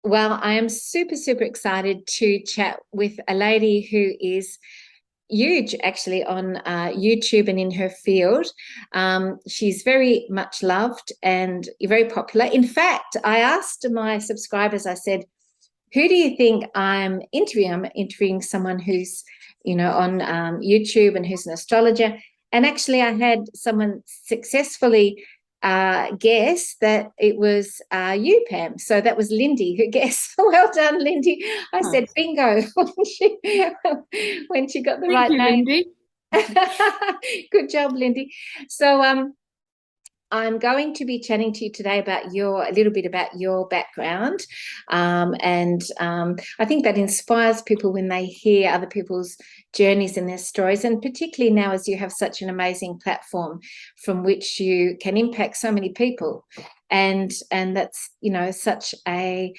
Well, I am super, super excited to chat with a lady who is huge actually on YouTube and in her field. She's very much loved and very popular. In fact, I asked my subscribers, I said, who do you think I'm interviewing? I'm interviewing someone who's, on YouTube and who's an astrologer. And actually, I had someone successfully guess that it was you, Pam. So that was Lindy who guessed. Well done, Lindy. I Oh, said bingo when she got the thank right you, name. Lindy. Good job, Lindy. So I'm going to be chatting to you today about a little bit about your background. And I think that inspires people when they hear other people's journeys and their stories. And particularly now, as you have such an amazing platform from which you can impact so many people. And that's, such a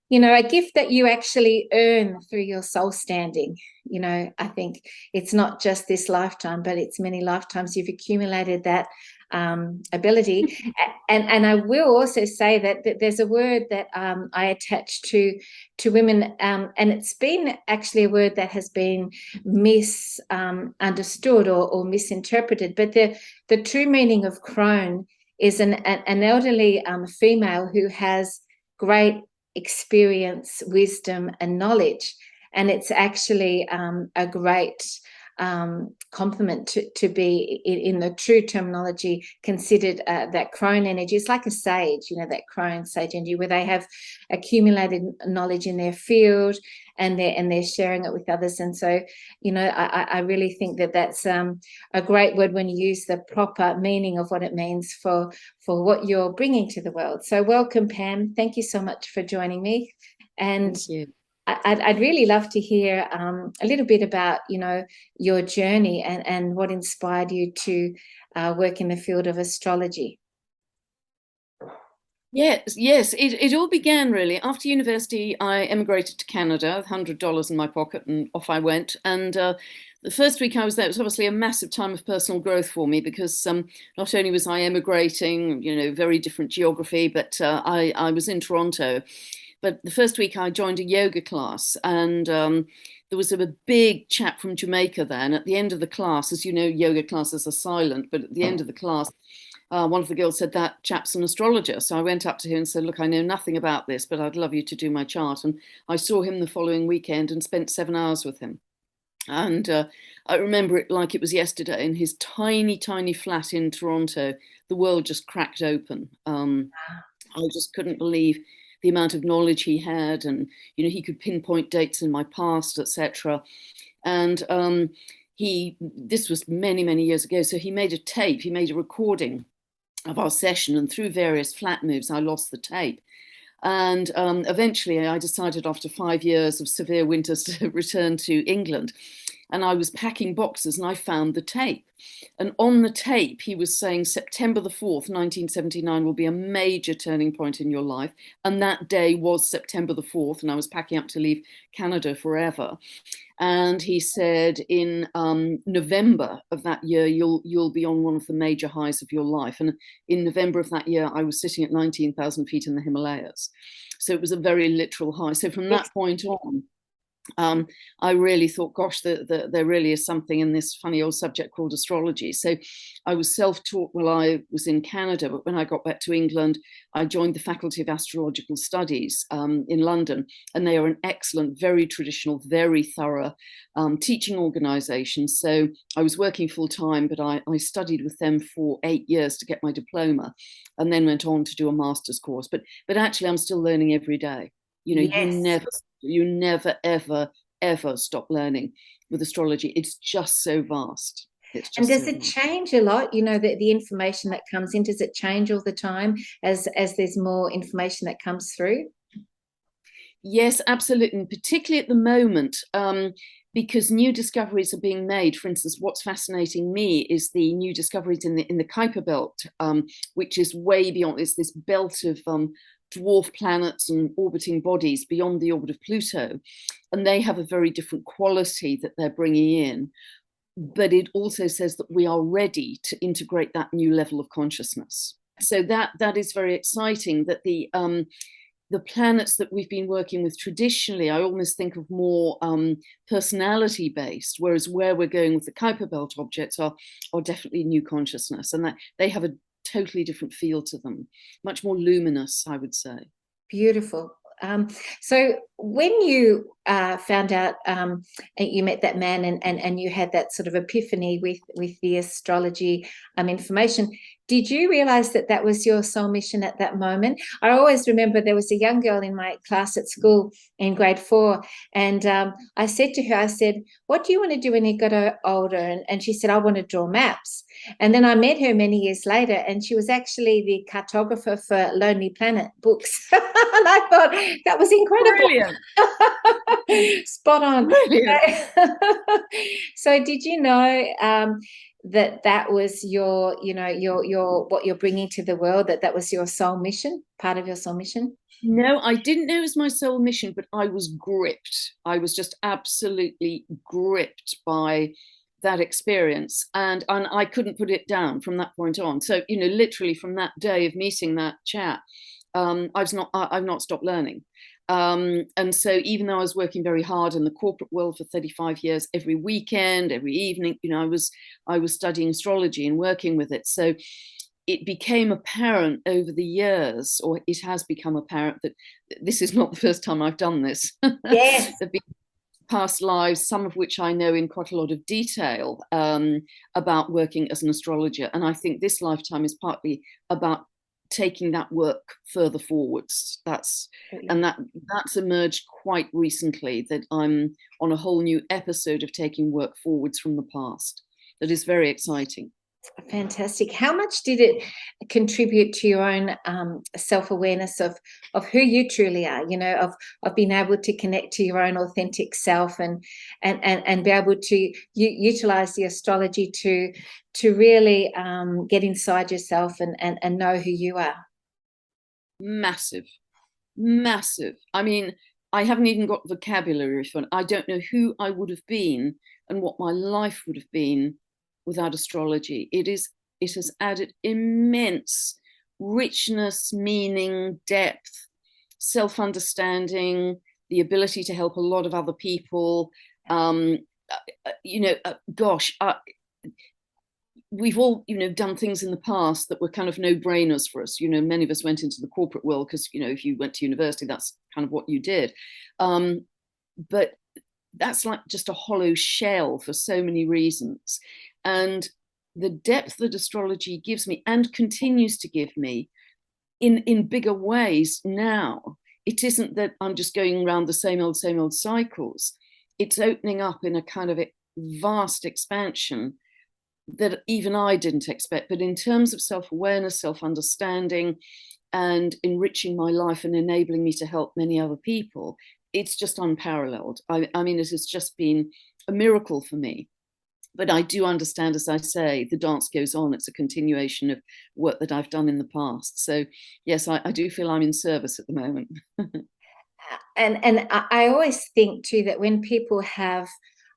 gift that you actually earn through your soul standing. I think it's not just this lifetime, but it's many lifetimes you've accumulated that ability. And I will also say that there's a word that I attach to women, and it's been actually a word that has been misunderstood or misinterpreted. But the true meaning of crone is an elderly female who has great experience, wisdom, and knowledge. And it's actually a great compliment to be in the true terminology considered that crone energy. It's like a sage, that crone sage energy where they have accumulated knowledge in their field and they're sharing it with others. And so, I really think that that's a great word when you use the proper meaning of what it means for what you're bringing to the world. So welcome, Pam. Thank you so much for joining me. And Thank you. I'd really love to hear a little bit about, your journey and what inspired you to work in the field of astrology. Yes. It all began really after university. I emigrated to Canada, $100 in my pocket, and off I went. And the first week I was there, it was obviously a massive time of personal growth for me because not only was I emigrating, very different geography, but I was in Toronto. But the first week I joined a yoga class, and there was a big chap from Jamaica there. And at the end of the class, as you know, yoga classes are silent, but at the end of the class, one of the girls said, "That chap's an astrologer." So I went up to him and said, "Look, I know nothing about this, but I'd love you to do my chart." And I saw him the following weekend and spent 7 hours with him. And I remember it like it was yesterday. In his tiny, tiny flat in Toronto, the world just cracked open. I just couldn't believe the amount of knowledge he had, and he could pinpoint dates in my past, etc. And this was many, many years ago. So he made a tape, he made a recording of our session, and through various flat moves, I lost the tape. And eventually, I decided after 5 years of severe winters to return to England. And I was packing boxes and I found the tape. And on the tape, he was saying September the 4th, 1979 will be a major turning point in your life. And that day was September the 4th. And I was packing up to leave Canada forever. And he said in November of that year, you'll be on one of the major highs of your life. And in November of that year, I was sitting at 19,000 feet in the Himalayas. So it was a very literal high. So from Yes. that point on, I really thought, gosh, there really is something in this funny old subject called astrology. So I was self-taught while I was in Canada, but when I got back to England, I joined the Faculty of Astrological Studies in London, and they are an excellent, very traditional, very thorough teaching organisation. So I was working full time, but I studied with them for 8 years to get my diploma, and then went on to do a master's course. But actually, I'm still learning every day. Yes. You never ever stop learning with astrology. It's just so vast. It's And just does so it vast. change a lot? The information that comes in, does it change all the time as there's more information that comes through? Yes, absolutely, and particularly at the moment, because new discoveries are being made. For instance, what's fascinating me is the new discoveries in the Kuiper belt, which is way beyond. It's this belt of dwarf planets and orbiting bodies beyond the orbit of Pluto, and they have a very different quality that they're bringing in. But it also says that we are ready to integrate that new level of consciousness. So that is very exciting. That the planets that we've been working with traditionally, I almost think of more personality based, whereas where we're going with the Kuiper Belt objects are definitely new consciousness, and that they have a totally different feel to them, much more luminous, I would say. Beautiful. So when you found out you met that man and you had that sort of epiphany with the astrology information, did you realize that that was your soul mission at that moment? I always remember there was a young girl in my class at school in grade 4, and I said to her, I said, what do you want to do when you got older? And she said, I want to draw maps. And then I met her many years later, and she was actually the cartographer for Lonely Planet books. And I thought that was incredible. Brilliant. Spot on. Brilliant. So did you know that was your, your what you're bringing to the world, that was your soul mission, part of your soul mission? No, I didn't know it was my soul mission, but I was gripped. I was just absolutely gripped by that experience, and I couldn't put it down from that point on. So, literally from that day of meeting that chap, I've not stopped learning. And so even though I was working very hard in the corporate world for 35 years, every weekend, every evening, I was studying astrology and working with it. So it became apparent over the years, or it has become apparent, that this is not the first time I've done this. Yes. There've been past lives, some of which I know in quite a lot of detail, about working as an astrologer. And I think this lifetime is partly about taking that work further forwards. That's emerged quite recently, that I'm on a whole new episode of taking work forwards from the past. That is very exciting. Fantastic. How much did it contribute to your own self-awareness of who you truly are, of being able to connect to your own authentic self and be able to utilize the astrology to really get inside yourself and know who you are? Massive. I mean, I haven't even got vocabulary for it. I don't know who I would have been and what my life would have been without astrology. It has added immense richness, meaning, depth, self-understanding, the ability to help a lot of other people. We've all, done things in the past that were kind of no-brainers for us. Many of us went into the corporate world because, if you went to university, that's kind of what you did. But that's like just a hollow shell for so many reasons. And the depth that astrology gives me and continues to give me in bigger ways now, it isn't that I'm just going around the same old cycles. It's opening up in a kind of a vast expansion that even I didn't expect. But in terms of self-awareness, self-understanding, and enriching my life and enabling me to help many other people, it's just unparalleled. I mean, it has just been a miracle for me. But I do understand, as I say, the dance goes on. It's a continuation of work that I've done in the past. So yes, I do feel I'm in service at the moment. And I always think too that when people have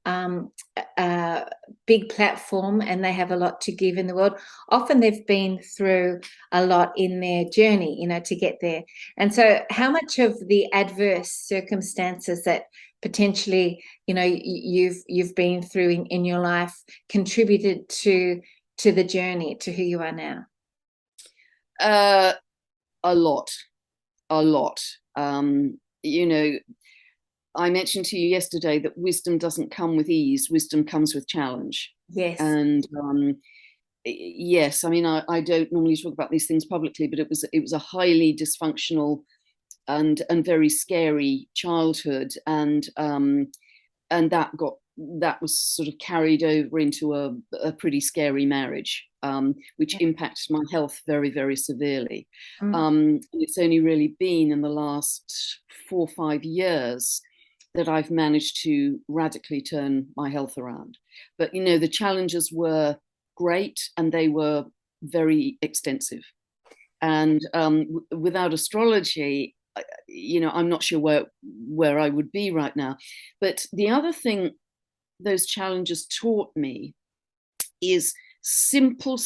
a big platform and they have a lot to give in the world, often they've been through a lot in their journey, to get there. And so how much of the adverse circumstances that potentially, you've been through in your life contributed to the journey to who you are now? A lot. I mentioned to you yesterday that wisdom doesn't come with ease. Wisdom comes with challenge. Yes. And yes, I mean, I don't normally talk about these things publicly, but it was a highly dysfunctional and very scary childhood, and that was sort of carried over into a pretty scary marriage, which impacted my health very, very severely. It's only really been in the last 4 or 5 years that I've managed to radically turn my health around. But, the challenges were great and they were very extensive. And without astrology, I'm not sure where I would be right now. But the other thing those challenges taught me is simple,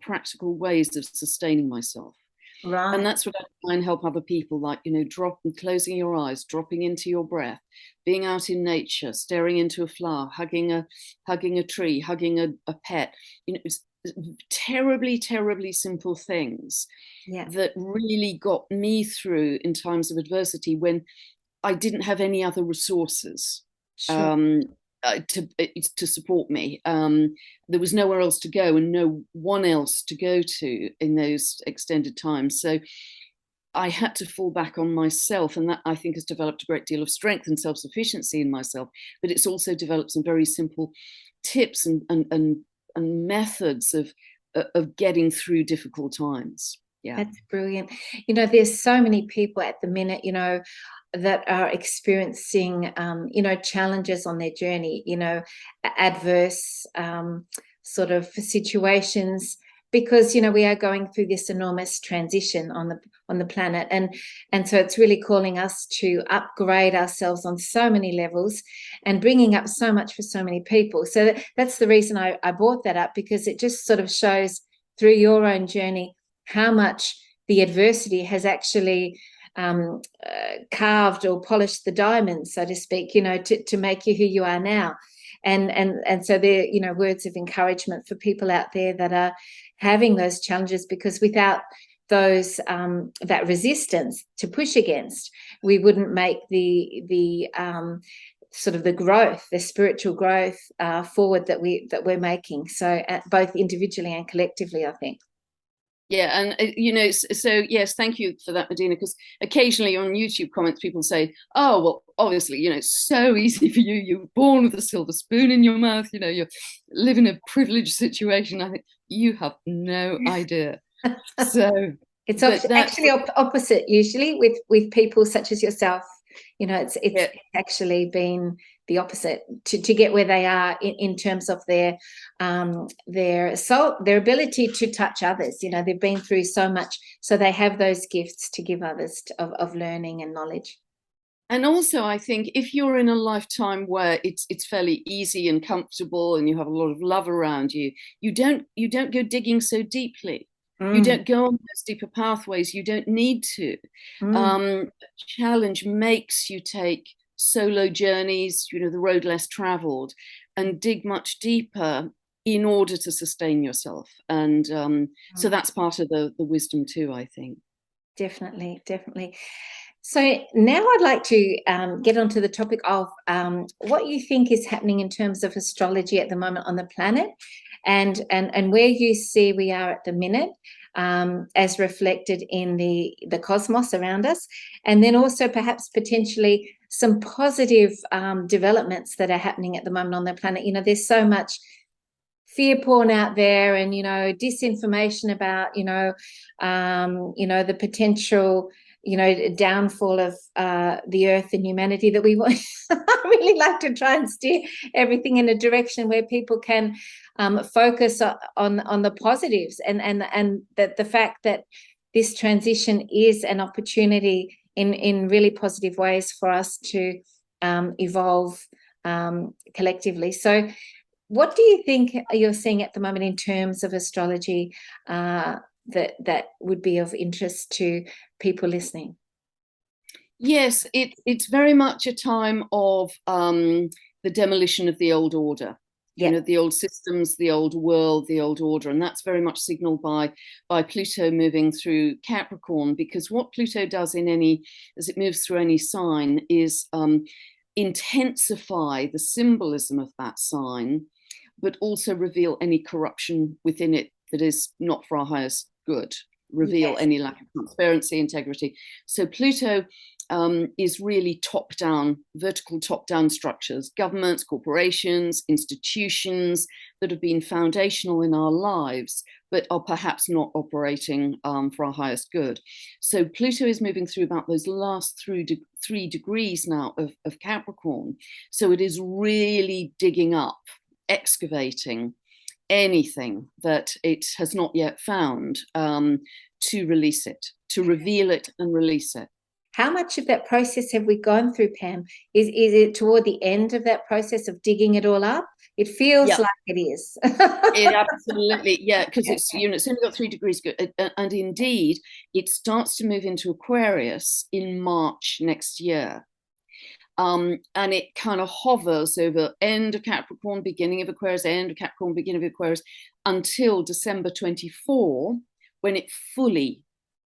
practical ways of sustaining myself. And Right. that's what I try and help other people, like, closing your eyes, dropping into your breath, being out in nature, staring into a flower, hugging a tree, hugging a pet. It's terribly, terribly simple things Yeah. that really got me through in times of adversity when I didn't have any other resources Sure. um, to support me. There was nowhere else to go and no one else to go to in those extended times. So I had to fall back on myself, and that, I think, has developed a great deal of strength and self-sufficiency in myself. But it's also developed some very simple tips and methods of getting through difficult times. Yeah. That's brilliant. There's so many people at the minute, that are experiencing, challenges on their journey, adverse sort of situations, because we are going through this enormous transition on the planet, and so it's really calling us to upgrade ourselves on so many levels, and bringing up so much for so many people. So that's the reason I brought that up, because it just sort of shows through your own journey how much the adversity has actually carved or polished the diamonds, so to speak, to make you who you are now. And so they're, words of encouragement for people out there that are having those challenges, because without those that resistance to push against, we wouldn't make the sort of the growth, the spiritual growth forward that we're making. So both individually and collectively, I think. Yeah, and so yes, thank you for that, Medyhne, because occasionally on YouTube comments people say, oh, well, obviously, it's so easy for you, you're born with a silver spoon in your mouth, you live in a privileged situation. I think you have no idea. So It's but that's actually opposite usually with people such as yourself. It's yeah. actually been the opposite to get where they are in terms of their soul, their ability to touch others. They've been through so much, so they have those gifts to give others of learning and knowledge. And also, I think if you're in a lifetime where it's fairly easy and comfortable, and you have a lot of love around you, you don't go digging so deeply. You Mm, don't go on those deeper pathways. You don't need to. mm. Challenge makes you take solo journeys, the road less traveled, and dig much deeper in order to sustain yourself. And so that's part of the wisdom too, I think. Definitely, definitely. So now I'd like to get onto the topic of what you think is happening in terms of astrology at the moment on the planet, and where you see we are at the minute, as reflected in the cosmos around us, and then also perhaps potentially some positive developments that are happening at the moment on the planet. There's so much fear porn out there, and disinformation about the potential downfall of the earth and humanity, that we want. I really like to try and steer everything in a direction where people can focus on the positives, and that the fact that this transition is an opportunity in really positive ways for us to evolve collectively. So what do you think you're seeing at the moment in terms of astrology that would be of interest to people listening? Yes, it's very much a time of the demolition of the old order, Yeah. the old systems, the old world, the old order, and that's very much signaled by Pluto moving through Capricorn. Because what Pluto does as it moves through any sign is intensify the symbolism of that sign, but also reveal any corruption within it that is not for our highest good, reveal Yes. any lack of transparency, integrity. So Pluto is really top-down, vertical top-down structures, governments, corporations, institutions that have been foundational in our lives, but are perhaps not operating for our highest good. So Pluto is moving through about those last 3 degrees now of Capricorn. So it is really digging up, excavating anything that it has not yet found, to release it, to reveal it and release it. How much of that process have we gone through, Pam? Is it toward the end of that process of digging it all up? It feels Yeah. like it is. It absolutely, yeah, because it's, it's only got 3 degrees, and indeed, it starts to move into Aquarius in March next year. And it kind of hovers over end of Capricorn, beginning of Aquarius, end of Capricorn, beginning of Aquarius, until December 24, when it fully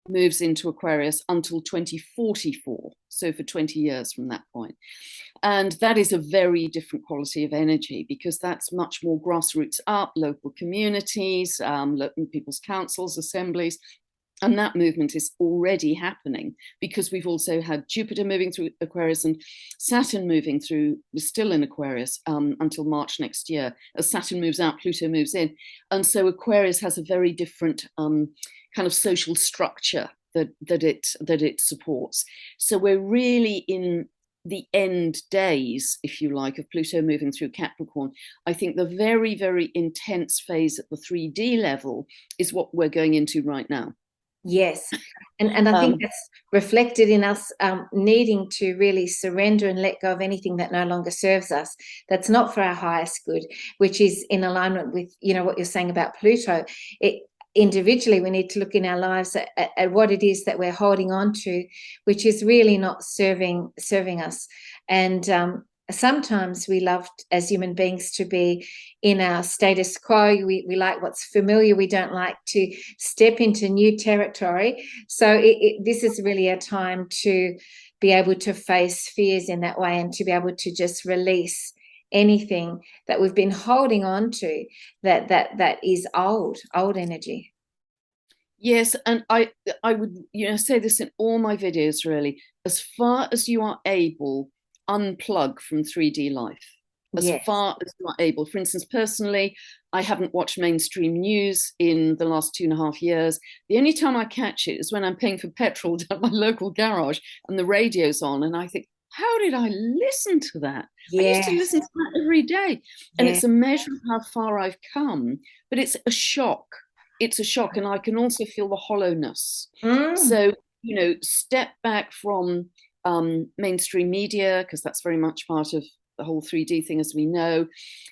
moves into Aquarius until 2044. So for 20 years from that point. And that is a very different quality of energy, because that's much more grassroots up, local communities, people's councils, assemblies. And that movement is already happening, because we've also had Jupiter moving through Aquarius and Saturn moving through, still in Aquarius, until March next year. As Saturn moves out, Pluto moves in. And so Aquarius has a very different kind of social structure that it supports. So we're really in the end days, if you like, of Pluto moving through Capricorn. I think the very, very intense phase at the 3D level is what we're going into right now. Yes. And I think that's reflected in us needing to really surrender and let go of anything that no longer serves us, that's not for our highest good, which is in alignment with, what you're saying about Pluto. Individually, we need to look in our lives at what it is that we're holding on to, which is really not serving us. And sometimes we love, as human beings, to be in our status quo. We like what's familiar. We don't like to step into new territory. So this is really a time to be able to face fears in that way, and to be able to just release anything that we've been holding on to that is old energy. Yes, and I would say this in all my videos, really. As far as you are able, unplug from 3D life. As Yes. far as you are able. For instance, personally, I haven't watched mainstream news in the last 2.5 years. The only time I catch it is when I'm paying for petrol down my local garage and the radio's on, and I think, how did I listen to that? Yes. I used to listen to that every day. And Yes. it's a measure of how far I've come, but it's a shock. It's a shock, and I can also feel the hollowness. So, step back from mainstream media, because that's very much part of the whole 3D thing, as we know.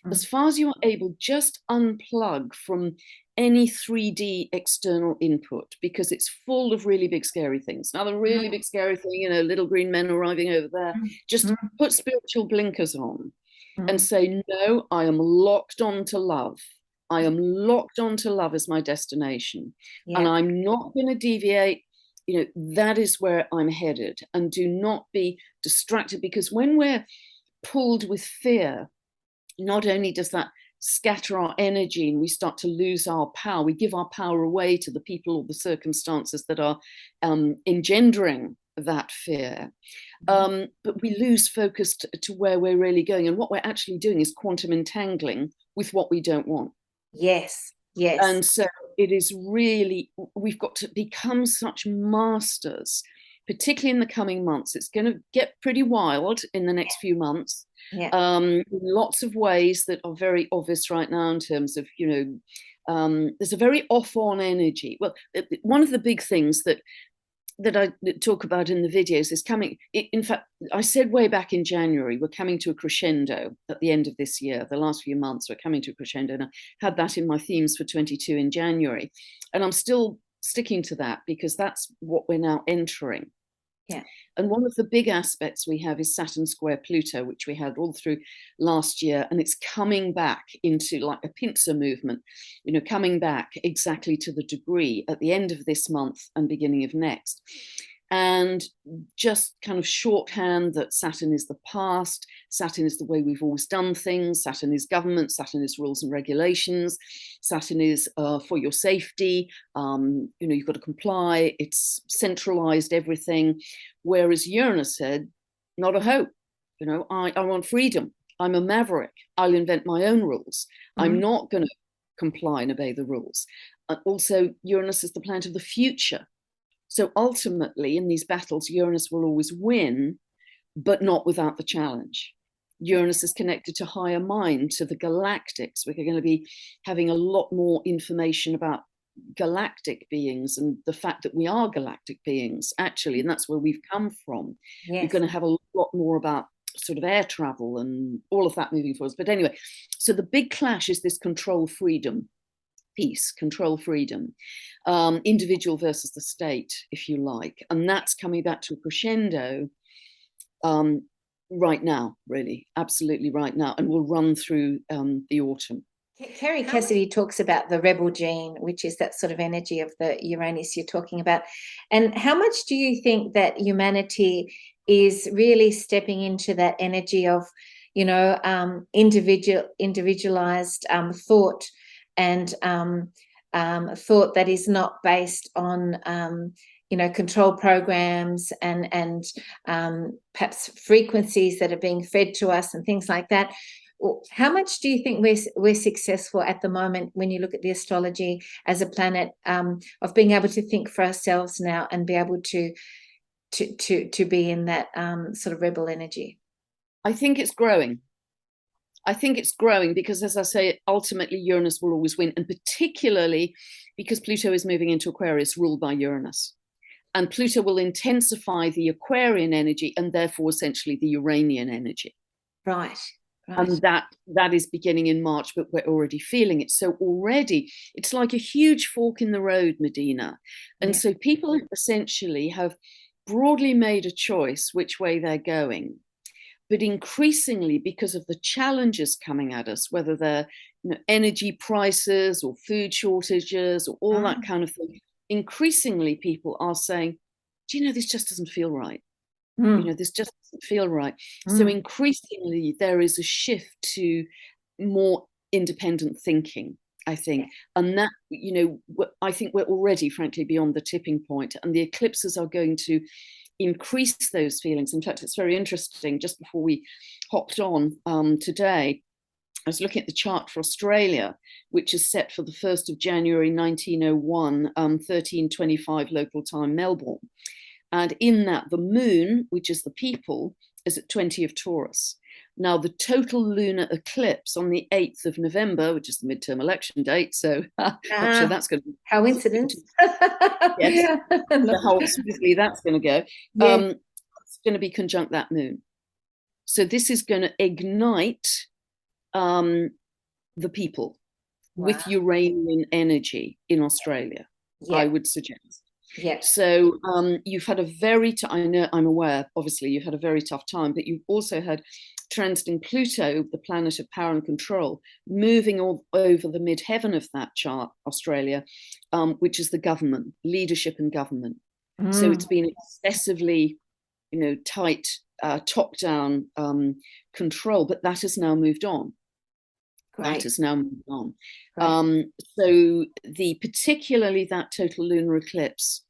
As far as you're able, just unplug from any 3D external input, because it's full of really big, scary things. Another really big, scary thing, little green men arriving over there. Just put spiritual blinkers on and say, no, I am locked on to love. I am locked on to love as my destination. Yeah. And I'm not going to deviate. That is where I'm headed. And do not be distracted, because when we're pulled with fear, not only does that scatter our energy and we start to lose our power, we give our power away to the people or the circumstances that are engendering that fear. But we lose focus to where we're really going. And what we're actually doing is quantum entangling with what we don't want. Yes, yes. And so it is really, we've got to become such masters, particularly in the coming months. It's going to get pretty wild in the next few months. Yeah. Lots of ways that are very obvious right now in terms of, there's a very off-on energy. Well, one of the big things that I talk about in the videos is coming. In fact, I said way back in January, we're coming to a crescendo at the end of this year. The last few months, we're coming to a crescendo. And I had that in my themes for 22 in January. And I'm still sticking to that, because that's what we're now entering. Yeah. And one of the big aspects we have is Saturn square Pluto, which we had all through last year. And it's coming back into like a pincer movement, coming back exactly to the degree at the end of this month and beginning of next. And just kind of shorthand that Saturn is the past, Saturn is the way we've always done things, Saturn is government, Saturn is rules and regulations, Saturn is for your safety, you've got to comply, it's centralized everything. Whereas Uranus said, not a hope, I want freedom, I'm a maverick, I'll invent my own rules, I'm not going to comply and obey the rules. Also, Uranus is the planet of the future. So ultimately, in these battles, Uranus will always win, but not without the challenge. Uranus is connected to higher mind, to the galactics. We're going to be having a lot more information about galactic beings and the fact that we are galactic beings, actually, and that's where we've come from. Yes. We're going to have a lot more about sort of air travel and all of that moving forwards. But anyway, so the big clash is this control freedom piece, control freedom, individual versus the state, if you like. And that's coming back to a crescendo right now, really, absolutely right now, and will run through the autumn. Kerry Cassidy talks about the rebel gene, which is that sort of energy of the Uranus you're talking about. And how much do you think that humanity is really stepping into that energy of, individualized thought, and thought that is not based on control programs and perhaps frequencies that are being fed to us and things like that? How much do you think we're successful at the moment when you look at the astrology as a planet, of being able to think for ourselves now and be able to be in that sort of rebel energy? I think it's growing. I think it's growing because, as I say, ultimately Uranus will always win, and particularly because Pluto is moving into Aquarius, ruled by Uranus. And Pluto will intensify the Aquarian energy and therefore essentially the Uranian energy. Right. Right. And that is beginning in March, but we're already feeling it. So already it's like a huge fork in the road, Medyhne. And so people essentially have broadly made a choice which way they're going. But increasingly, because of the challenges coming at us, whether they're energy prices or food shortages or all that kind of thing, increasingly people are saying, do you know, this just doesn't feel right. This just doesn't feel right. So increasingly there is a shift to more independent thinking, I think. And that, I think we're already, frankly, beyond the tipping point, and the eclipses are going to increase those feelings. In fact, it's very interesting. Just before we hopped on today, I was looking at the chart for Australia, which is set for the 1st of January 1901, 13:25 local time, Melbourne. And in that, the moon, which is the people, is at 20 of Taurus. Now, the total lunar eclipse on the 8th of November, which is the midterm election date, so not sure that's going to be... Coincidence. Yes, how smoothly that's going to go. It's going to be conjunct that moon. So this is going to ignite the people with Uranian energy in Australia, I would suggest. Yeah. So you've had a very, I know, I'm aware, obviously, you've had a very tough time, but you've also had transiting Pluto, the planet of power and control, moving all over the midheaven of that chart, Australia, which is the government, leadership and government. So it's been excessively, tight, top-down control, but that has now moved on. That has now moved on. So particularly that total lunar eclipse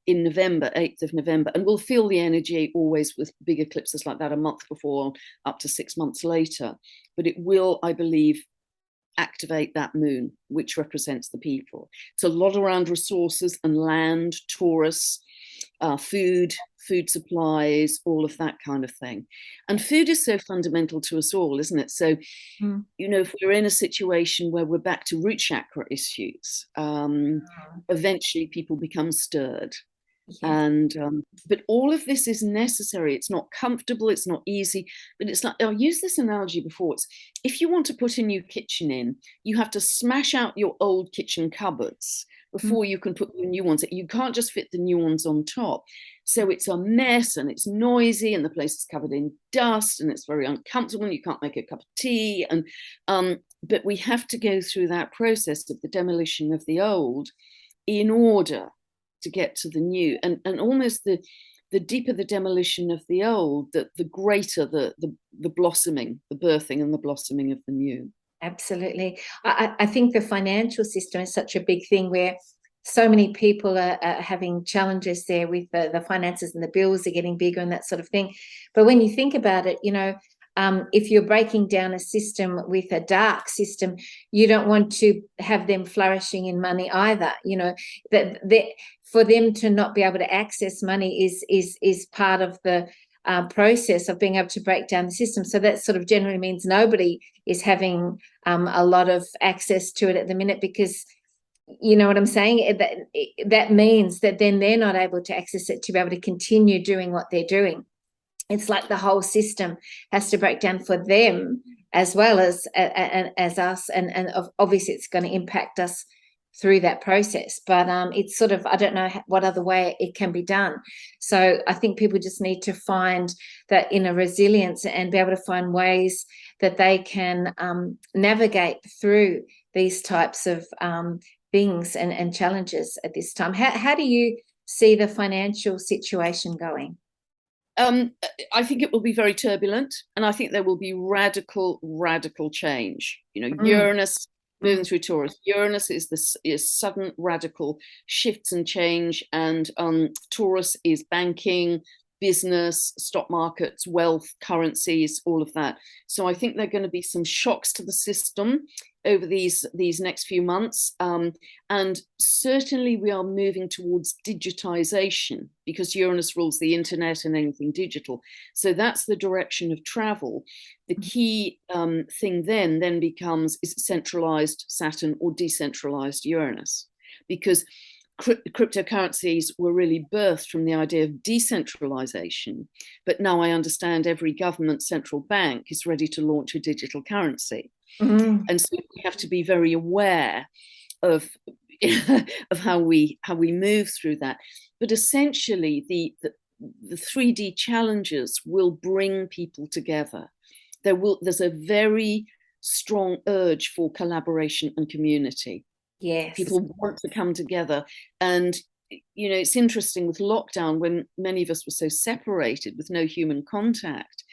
in November, 8th of November, and we'll feel the energy always with big eclipses like that a month before, up to 6 months later. But it will, I believe, activate that moon, which represents the people. It's a lot around resources and land, Taurus, food supplies, all of that kind of thing. And food is so fundamental to us all, isn't it? So, if we're in a situation where we're back to root chakra issues, eventually people become stirred. And but all of this is necessary. It's not comfortable, it's not easy, but it's like, I'll use this analogy before. It's, if you want to put a new kitchen in, you have to smash out your old kitchen cupboards before you can put the new ones. You can't just fit the new ones on top. So it's a mess and it's noisy and the place is covered in dust and it's very uncomfortable and you can't make a cup of tea. And but we have to go through that process of the demolition of the old in order to get to the new, and almost the deeper the demolition of the old, the greater the blossoming, the birthing and the blossoming of the new. Absolutely. I think the financial system is such a big thing where so many people are having challenges there with the finances, and the bills are getting bigger and that sort of thing. But when you think about it, if you're breaking down a system with a dark system, you don't want to have them flourishing in money either. That for them to not be able to access money is part of the process of being able to break down the system. So that sort of generally means nobody is having a lot of access to it at the minute, because you know what I'm saying? That means that then they're not able to access it to be able to continue doing what they're doing. it's like the whole system has to break down for them as well as us, and obviously it's going to impact us through that process. But it's sort of, I don't know what other way it can be done. So I think people just need to find that inner resilience and be able to find ways that they can navigate through these types of things and challenges at this time. How do you see the financial situation going? I think it will be very turbulent, and I think there will be radical change. Mm, Uranus moving mm, through Taurus. Uranus is sudden radical shifts and change, and Taurus is banking, business, stock markets, wealth, currencies, all of that. So I think there are going to be some shocks to the system over these next few months. And certainly we are moving towards digitization because Uranus rules the internet and anything digital. So that's the direction of travel. The key thing then becomes, is it centralized Saturn or decentralized Uranus? Because cryptocurrencies were really birthed from the idea of decentralization. But now I understand every government central bank is ready to launch a digital currency. mm. And so we have to be very aware of of how we move through that. But essentially, the 3D challenges will bring people together. There's a very strong urge for collaboration and community. Yes. People want to come together. And it's interesting with lockdown, when many of us were so separated with no human contact,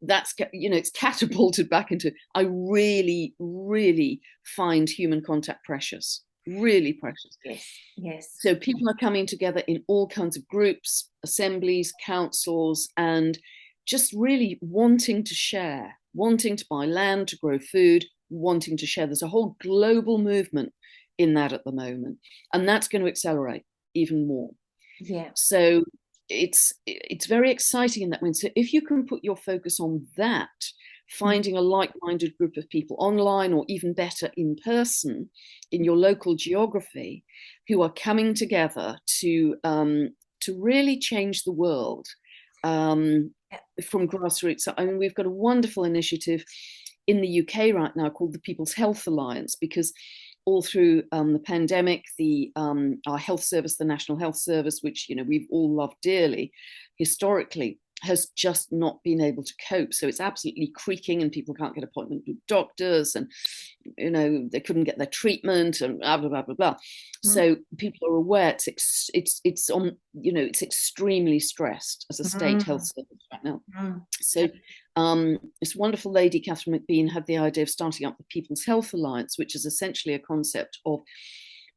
that's it's catapulted back into, I really find human contact precious, really precious. Yes. Yes. So people are coming together in all kinds of groups, assemblies, councils, and just really wanting to share, wanting to buy land, to grow food, wanting to share. There's a whole global movement in that at the moment, and that's going to accelerate even more. Yeah. So it's very exciting in that way. So if you can put your focus on that, finding a like-minded group of people online, or even better in person in your local geography, who are coming together to really change the world from grassroots. I mean, we've got a wonderful initiative in the UK right now called the People's Health Alliance, because all through the pandemic, our health service, the National Health Service, which we've all loved dearly, historically, has just not been able to cope. So it's absolutely creaking, and people can't get appointments with doctors, and they couldn't get their treatment, and blah blah blah blah blah. So people are aware it's on it's extremely stressed as a state health service right now. So this wonderful lady, Catherine McBean, had the idea of starting up the People's Health Alliance, which is essentially a concept of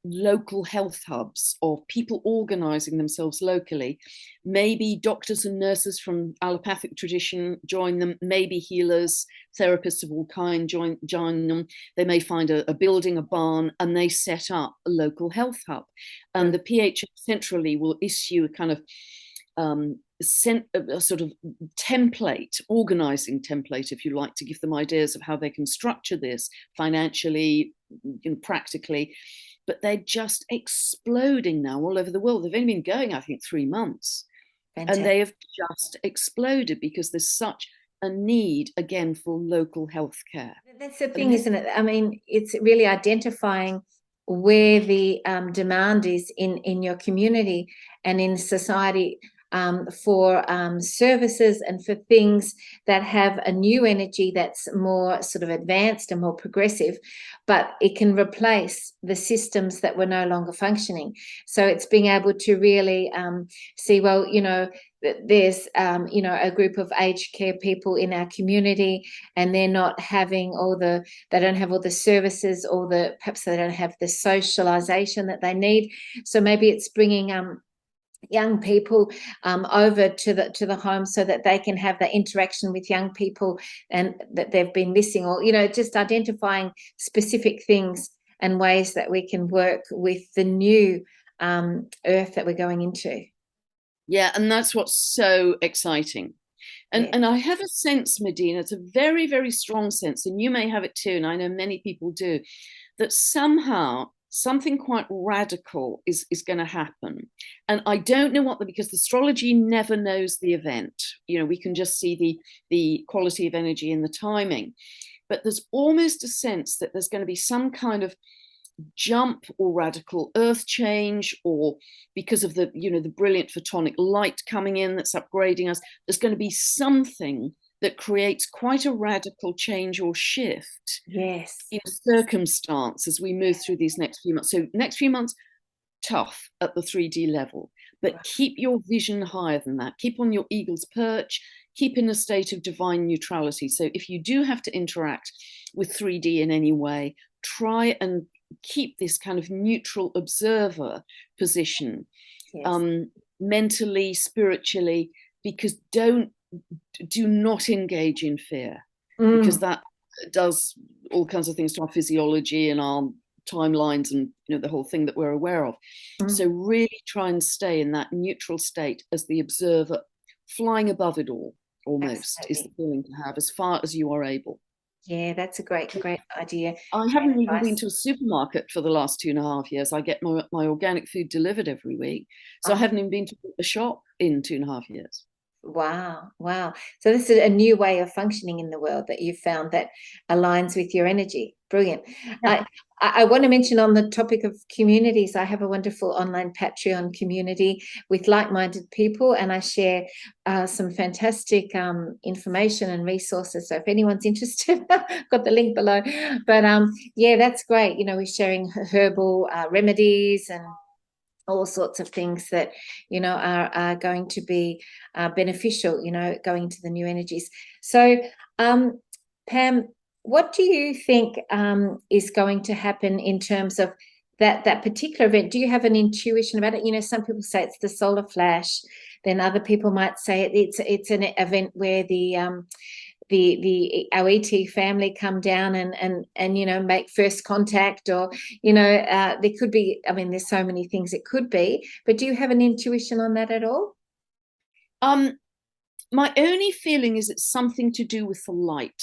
local health hubs, of people organizing themselves locally. Maybe doctors and nurses from allopathic tradition join them, maybe healers, therapists of all kinds join them. They may find a building, a barn, and they set up a local health hub. And the PHS centrally will issue a kind of a sort of template, organizing template, if you like, to give them ideas of how they can structure this financially, practically. But they're just exploding now all over the world. They've only been going, I think, 3 months. Fantastic. And they have just exploded because there's such a need, again, for local healthcare. That's the thing, isn't it? I mean, it's really identifying where the demand is in your community and in society for services and for things that have a new energy that's more sort of advanced and more progressive, but it can replace the systems that were no longer functioning. So it's being able to really see, well, there's a group of aged care people in our community, and they're not having they don't have all the services, or perhaps they don't have the socialization that they need. So maybe it's bringing young people over to the home so that they can have that interaction with young people and that they've been missing, or just identifying specific things and ways that we can work with the new earth that we're going into. Yeah, and that's what's so exciting. And I have a sense, Medyhne, it's a very, very strong sense, and you may have it too, and I know many people do, that somehow something quite radical is going to happen. And I don't know what because astrology never knows the event. We can just see the quality of energy and the timing. But there's almost a sense that there's going to be some kind of jump or radical earth change, or because of the brilliant photonic light coming in that's upgrading us, there's going to be something that creates quite a radical change or shift in circumstance as we move through these next few months. So next few months, tough at the 3D level, but keep your vision higher than that. Keep on your eagle's perch, keep in a state of divine neutrality. So if you do have to interact with 3D in any way, try and keep this kind of neutral observer position, mentally, spiritually, because do not engage in fear, because that does all kinds of things to our physiology and our timelines and the whole thing that we're aware of. So really try and stay in that neutral state as the observer, flying above it all, almost. Absolutely. Is the feeling to have as far as you are able. Yeah, that's a great idea. I haven't even been to a supermarket for the last 2.5 years. I get my organic food delivered every week. So I haven't even been to a shop in 2.5 years. Wow. So this is a new way of functioning in the world that you've found that aligns with your energy. Brilliant. Yeah. I want to mention, on the topic of communities, I have a wonderful online Patreon community with like-minded people, and I share some fantastic information and resources. So if anyone's interested, got the link below. But yeah, that's great. We're sharing herbal remedies and all sorts of things that are going to be beneficial, going into the new energies. So Pam, what do you think is going to happen in terms of that particular event? Do you have an intuition about it? Some people say it's the solar flash, then other people might say it's an event where our ET family come down and make first contact, or there could be, there's so many things it could be, but do you have an intuition on that at all? My only feeling is it's something to do with the light.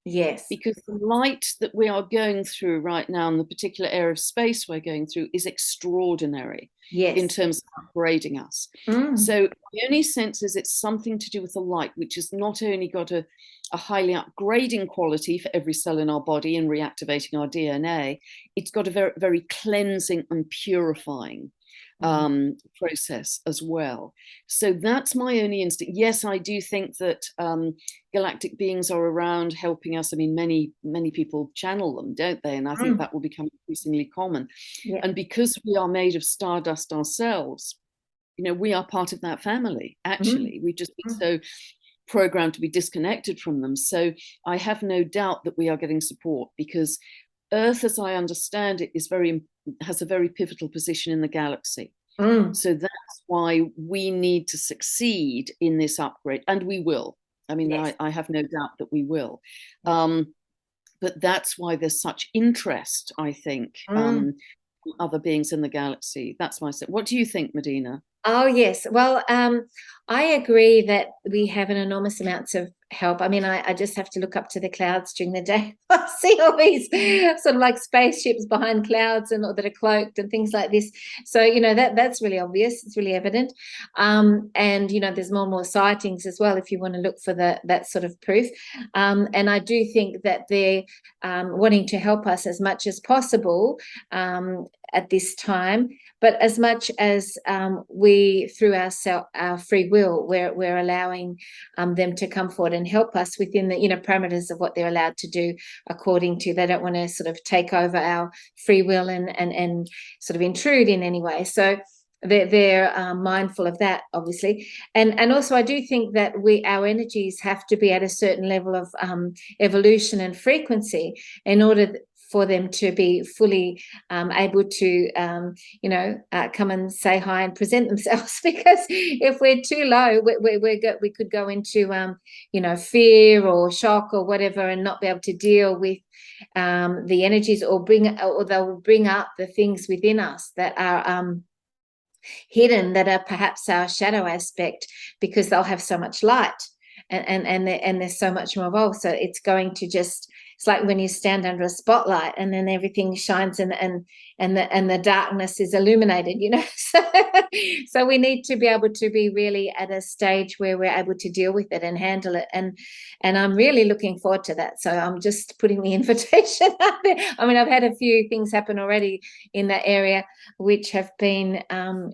Yes. Because the light that we are going through right now in the particular area of space we're going through is extraordinary. Yes. In terms of upgrading us. So the only sense is it's something to do with the light, which has not only got a highly upgrading quality for every cell in our body and reactivating our DNA, it's got a very, very cleansing and purifying process as well. So that's my only instinct. Yes, I do think that galactic beings are around helping us. Many people channel them, don't they? And I think that will become increasingly common. Yeah. And because we are made of stardust ourselves, we are part of that family, actually. We've just been so programmed to be disconnected from them. So I have no doubt that we are getting support, because Earth, as I understand it, has a very pivotal position in the galaxy. So that's why we need to succeed in this upgrade, and we will. Yes. I have no doubt that we will. But that's why there's such interest, I think, other beings in the galaxy. That's my sense. What do you think, Medyhne? Oh, yes. Well, I agree that we have an enormous amounts of help. I just have to look up to the clouds during the day. I see all these sort of like spaceships behind clouds and that are cloaked and things like this. So, that's really obvious. It's really evident. And, there's more and more sightings as well, if you want to look for that sort of proof. And I do think that they're wanting to help us as much as possible at this time, but as much as we, through our free will, we're allowing them to come forward and help us within the parameters of what they're allowed to do according to. They don't want to sort of take over our free will and sort of intrude in any way. So they're mindful of that, obviously, and also I do think that our energies have to be at a certain level of evolution and frequency in order for them to be fully able to, come and say hi and present themselves. Because if we're too low, we could go into, fear or shock or whatever, and not be able to deal with the energies, or they'll bring up the things within us that are hidden, that are perhaps our shadow aspect, because they'll have so much light. And there's so much more involved. So it's going to it's like when you stand under a spotlight and then everything shines and the darkness is illuminated, so we need to be able to be really at a stage where we're able to deal with it and handle it, and I'm really looking forward to that. So I'm just putting the invitation out there. I mean, I've had a few things happen already in that area which have been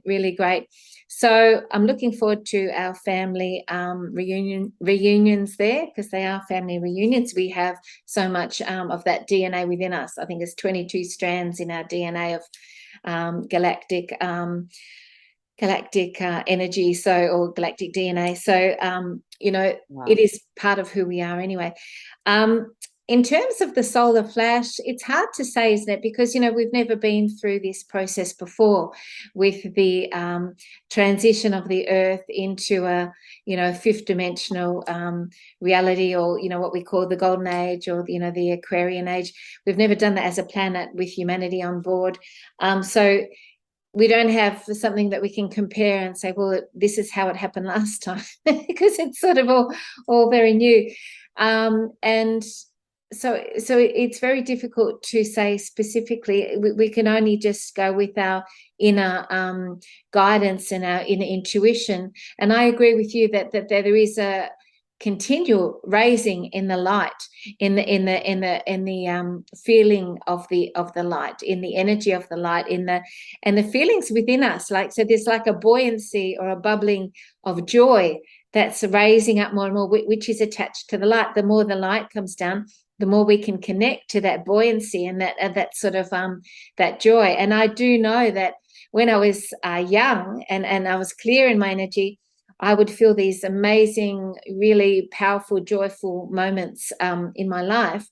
really great. So I'm looking forward to our family reunions there, because they are family reunions. We have so much of that DNA within us. I think there's 22 strands in our DNA of galactic energy, or galactic DNA. So wow. It is part of who we are anyway. In terms of the solar flash, it's hard to say, isn't it? Because, we've never been through this process before with the transition of the Earth into a, fifth dimensional reality, or, what we call the golden age, or, the Aquarian age. We've never done that as a planet with humanity on board. So we don't have something that we can compare and say, well, this is how it happened last time, because it's sort of all very new. And so it's very difficult to say specifically. We can only just go with our inner guidance and our inner intuition. And I agree with you that there is a continual raising in the light, in the feeling of the light, in the energy of the light, and the feelings within us. So there's like a buoyancy or a bubbling of joy that's raising up more and more, which is attached to the light. The more the light comes down, the more we can connect to that buoyancy and that sort of that joy. And I do know that when I was young and I was clear in my energy, I would feel these amazing, really powerful, joyful moments in my life.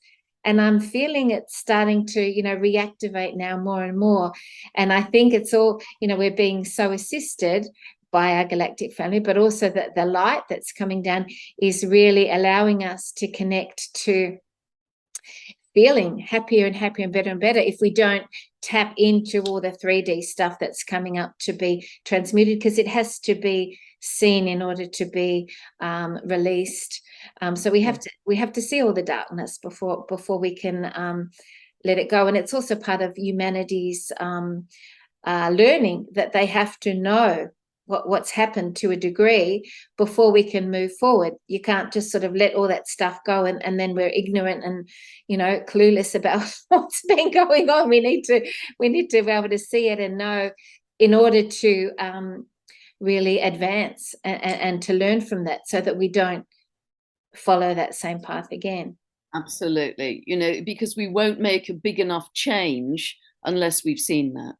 And I'm feeling it starting to, reactivate now more and more. And I think it's all, we're being so assisted by our galactic family, but also that the light that's coming down is really allowing us to connect to feeling happier and happier and better if we don't tap into all the 3D stuff that's coming up to be transmuted, because it has to be seen in order to be released. So we have to see all the darkness before we can let it go. And it's also part of humanity's learning that they have to know what's happened to a degree before we can move forward. You can't just sort of let all that stuff go and then we're ignorant and clueless about what's been going on. We need to be able to see it and know, in order to really advance and to learn from that, so that we don't follow that same path again. Absolutely. Because we won't make a big enough change unless we've seen that.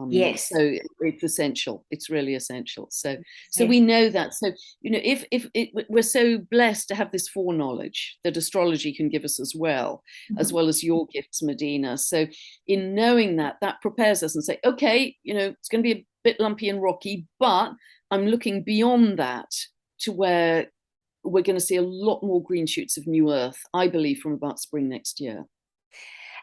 Yes. So it's essential. It's really essential. So we know that. So, if we're so blessed to have this foreknowledge that astrology can give us as well as your gifts, Medyhne. So in knowing that prepares us and say, okay, it's going to be a bit lumpy and rocky, but I'm looking beyond that to where we're going to see a lot more green shoots of new earth, I believe, from about spring next year.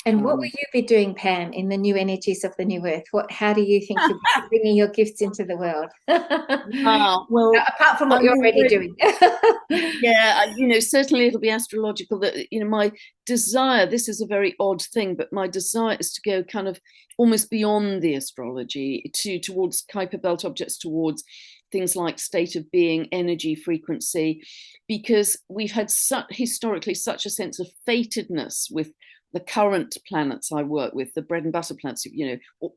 And what will you be doing, Pam, in the new energies of the new earth? How do you think you'll be bringing your gifts into the world? Well, apart from what you're already doing. Yeah, certainly it'll be astrological. That my desire. This is a very odd thing, but my desire is to go kind of almost beyond the astrology towards Kuiper belt objects, towards things like state of being, energy, frequency, because we've had historically such a sense of fatedness with the current planets I work with, the bread and butter planets.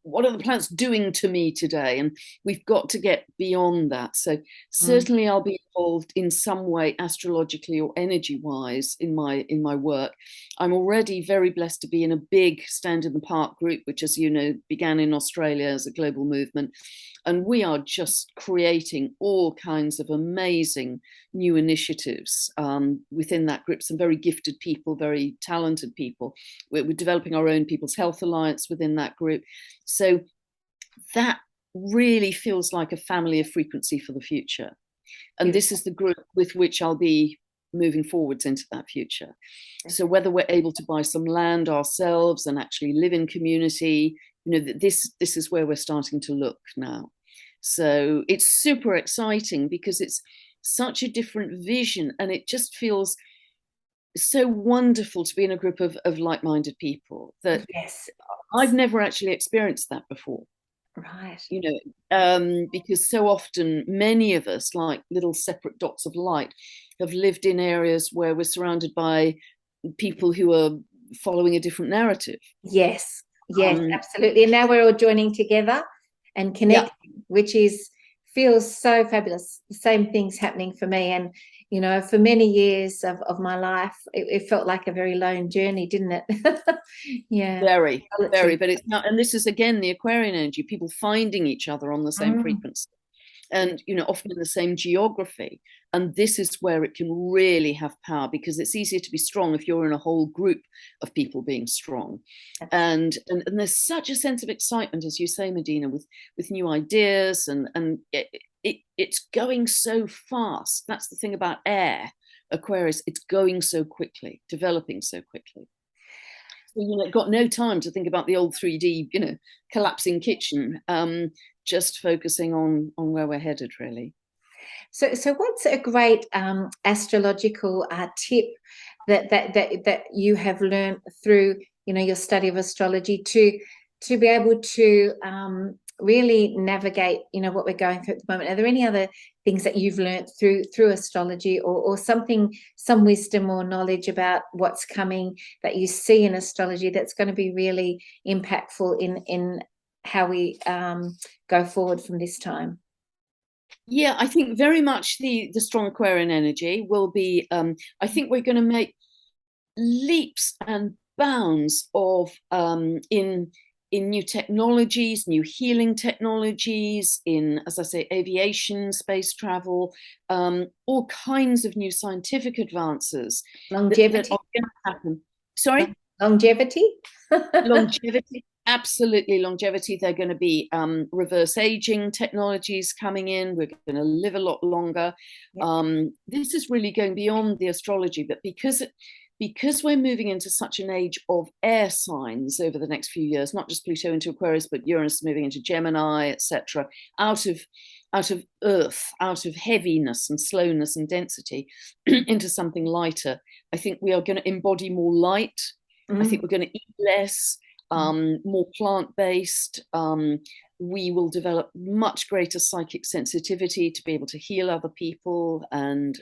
What are the planets doing to me today? And we've got to get beyond that. So certainly I'll be involved in some way, astrologically or energy wise, in my work. I'm already very blessed to be in a big Stand in the Park group, which, as you know, began in Australia as a global movement. And we are just creating all kinds of amazing new initiatives within that group. Some very gifted people, very talented people. We're developing our own People's Health Alliance within that group. So that really feels like a family of frequency for the future. And this is the group with which I'll be moving forwards into that future. So whether we're able to buy some land ourselves and actually live in community, this is where we're starting to look now. So it's super exciting because it's such a different vision, and it just feels so wonderful to be in a group of like-minded people that I've never actually experienced that before. Right. You know, because so often many of us, like little separate dots of light, have lived in areas where we're surrounded by people who are following a different narrative. Yes, yes, Um, absolutely. And now we're all joining together and yeah, connecting, which is feels so fabulous. The same thing's happening for me. And, you know, for many years of my life, it felt like a very lone journey, didn't it? Yeah. very, very. Solitary. But it's not, and this is again the Aquarian energy, people finding each other on the same Mm, frequency. yeah, And often in the same geography, and this is where it can really have power, because it's easier to be strong if you're in a whole group of people being strong. absolutely. And there's such a sense of excitement, as you say, Medyhne, with new ideas, and it's going so fast. That's the thing about air, Aquarius, it's going so quickly, developing so quickly. So, got no time to think about the old 3D, collapsing kitchen. Just focusing on where we're headed, really. So what's a great astrological tip that you have learned through, your study of astrology to be able to really navigate, what we're going through at the moment? Are there any other things that you've learned through astrology, or something, some wisdom or knowledge about what's coming that you see in astrology that's going to be really impactful in how we go forward from this time? Yeah, I think very much the strong Aquarian energy will be. I think we're going to make leaps and bounds of in new technologies, new healing technologies, in, as I say, aviation, space travel, all kinds of new scientific advances that Longevity. are going to happen. Sorry? Longevity. Longevity, absolutely longevity. They're going to be reverse aging technologies coming in. We're going to live a lot longer. Yep. This is really going beyond the astrology, but because we're moving into such an age of air signs over the next few years, not just Pluto into Aquarius, but Uranus moving into Gemini, etc., out of Earth, out of heaviness and slowness and density into something lighter. I think we are going to embody more light. I think we're going to eat less, more plant-based. We will develop much greater psychic sensitivity to be able to heal other people and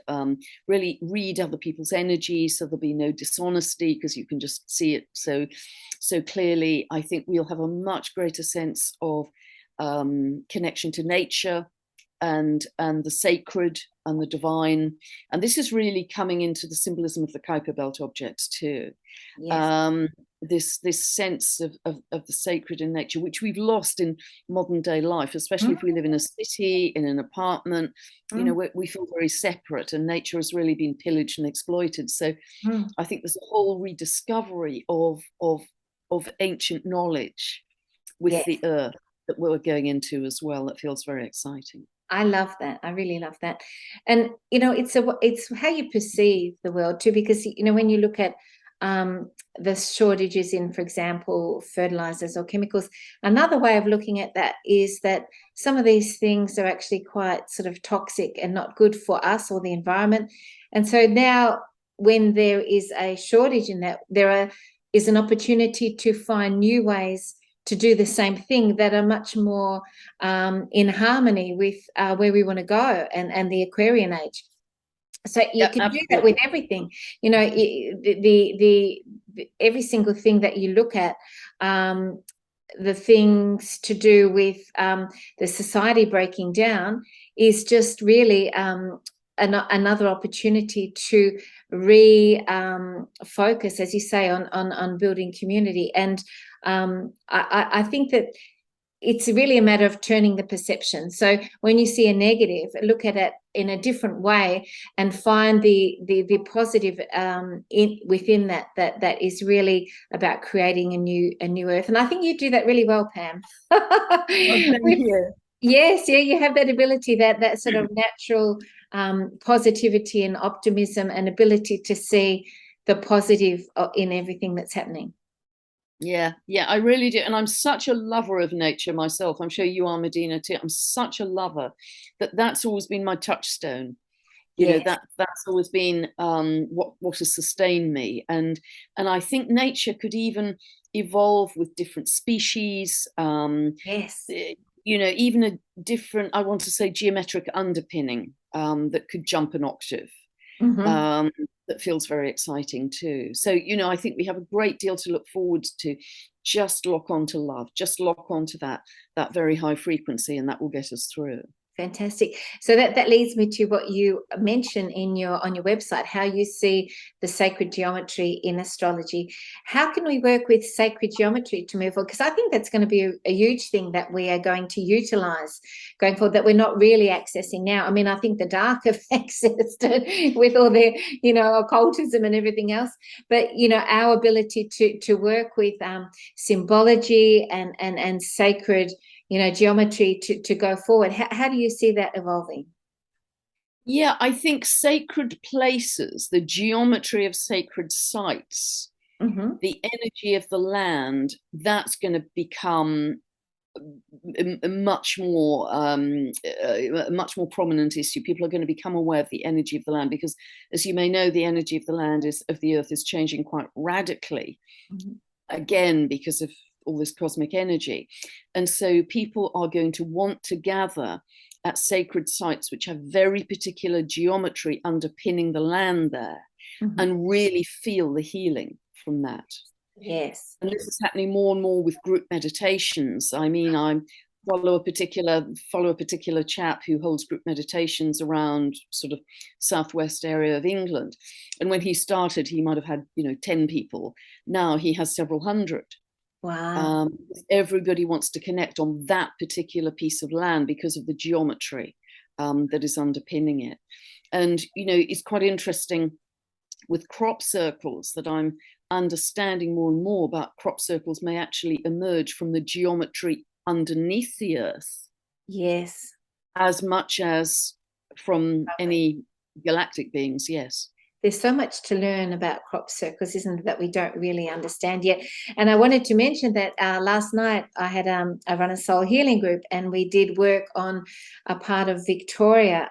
really read other people's energy, so there'll be no dishonesty because you can just see it so clearly. I think we'll have a much greater sense of connection to nature and the sacred and the divine. And this is really coming into the symbolism of the Kuiper Belt objects too. Yes. This sense of the sacred in nature, which we've lost in modern day life, especially if we live in a city, in an apartment. We feel very separate, and nature has really been pillaged and exploited. So I think there's a whole rediscovery of ancient knowledge with Yes. the earth that we're going into as well. That feels very exciting. I love that. I really love that. And it's how you perceive the world too, because when you look at the shortages in, for example, fertilizers or chemicals, another way of looking at that is that some of these things are actually quite sort of toxic and not good for us or the environment. And so now, when there is a shortage in that, is an opportunity to find new ways to do the same thing that are much more in harmony with where we want to go and the Aquarian age. So you Yeah, can do that with absolutely. everything. Every single thing that you look at, the things to do with the society breaking down, is just really another opportunity to focus, as you say, on building community. And I think that it's really a matter of turning the perception. So when you see a negative, look at it in a different way and find the positive within that is really about creating a new earth. And I think you do that really well, Pam. Oh, thank you. Yes, yeah, you have that ability, that sort of natural positivity and optimism and ability to see the positive in everything that's happening. Yeah, I really do. And I'm such a lover of nature myself. I'm sure you are, Medyhne, too. I'm such a lover that's always been my touchstone. Yes. That's always been what has sustained me. And I think nature could even evolve with different species. Yes. Even a different, I want to say, geometric underpinning that could jump an octave. Hmm. Um, that feels very exciting too. So, I think we have a great deal to look forward to. Just lock on to love, just lock on to that very high frequency, and that will get us through. Fantastic. So that leads me to what you mention in on your website, how you see the sacred geometry in astrology. How can we work with sacred geometry to move forward? Because I think that's going to be a huge thing that we are going to utilize going forward, that we're not really accessing now. I mean, I think the dark have accessed it with all their, occultism and everything else. But, our ability to work with symbology and sacred geometry to go forward. How do you see that evolving? Yeah, I think sacred places, the geometry of sacred sites, Mm-hmm. the energy of the land, that's going to become a much more prominent issue. People are going to become aware of the energy of the land because, as you may know, the energy of the land of the earth is changing quite radically. Mm-hmm. Again, because of all this cosmic energy. And so people are going to want to gather at sacred sites which have very particular geometry underpinning the land there, Mm-hmm. and really feel the healing from that. Yes. And this is happening more and more with group meditations. I mean, I follow a particular chap who holds group meditations around sort of southwest area of England. And when he started, he might have had 10 people. Now he has several hundred. Wow. Everybody wants to connect on that particular piece of land because of the geometry that is underpinning it. And it's quite interesting with crop circles that I'm understanding more and more about. Crop circles may actually emerge from the geometry underneath the earth Yes. as much as from any galactic beings. Yes. There's so much to learn about crop circles, isn't it, that we don't really understand yet. And I wanted to mention that last night I run a soul healing group, and we did work on a part of Victoria,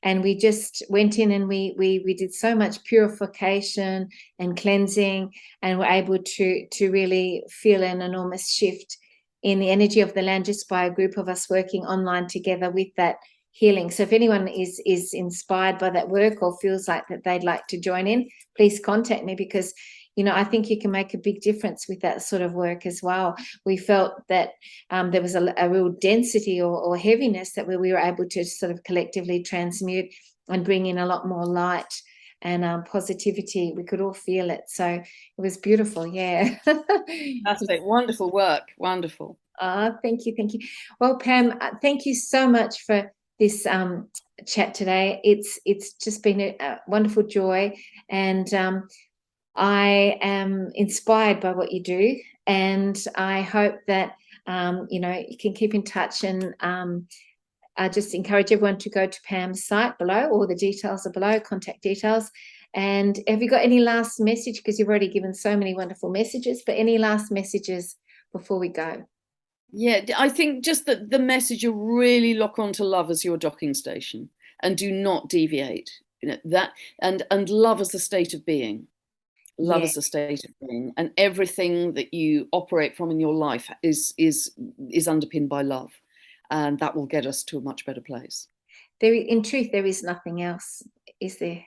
and we just went in and we did so much purification and cleansing, and were able to really feel an enormous shift in the energy of the land just by a group of us working online together with that healing. So if anyone is inspired by that work or feels like that they'd like to join in, please contact me, because I think you can make a big difference with that sort of work as well. We felt that there was a real density or heaviness that we were able to sort of collectively transmute and bring in a lot more light and positivity. We could all feel it. So it was beautiful. Yeah. Fantastic. Wonderful work. Wonderful. Thank you. Thank you. Well, Pam, thank you so much for this chat today. It's just been a wonderful joy, and I am inspired by what you do, and I hope that you can keep in touch, and I just encourage everyone to go to Pam's site below. All the details are below, contact details. And have you got any last message? Because you've already given so many wonderful messages, but any last messages before we go? Yeah, I think just that the message, you really lock on to love as your docking station and do not deviate. That and love as a state of being. Love Yeah. as a state of being, and everything that you operate from in your life is underpinned by love, and that will get us to a much better place. In truth, there is nothing else, is there?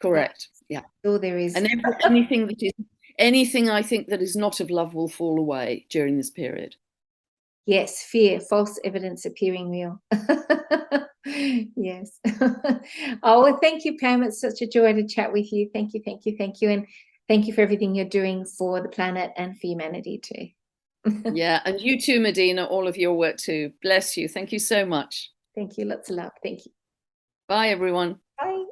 Correct. Yeah. All there is. And anything I think that is not of love will fall away during this period. Yes, fear, false evidence appearing real. Yes. Oh, well, thank you, Pam. It's such a joy to chat with you. Thank you, thank you, thank you. And thank you for everything you're doing for the planet and for humanity too. Yeah, and you too, Medyhne, all of your work too. Bless you. Thank you so much. Thank you. Lots of love. Thank you. Bye, everyone. Bye.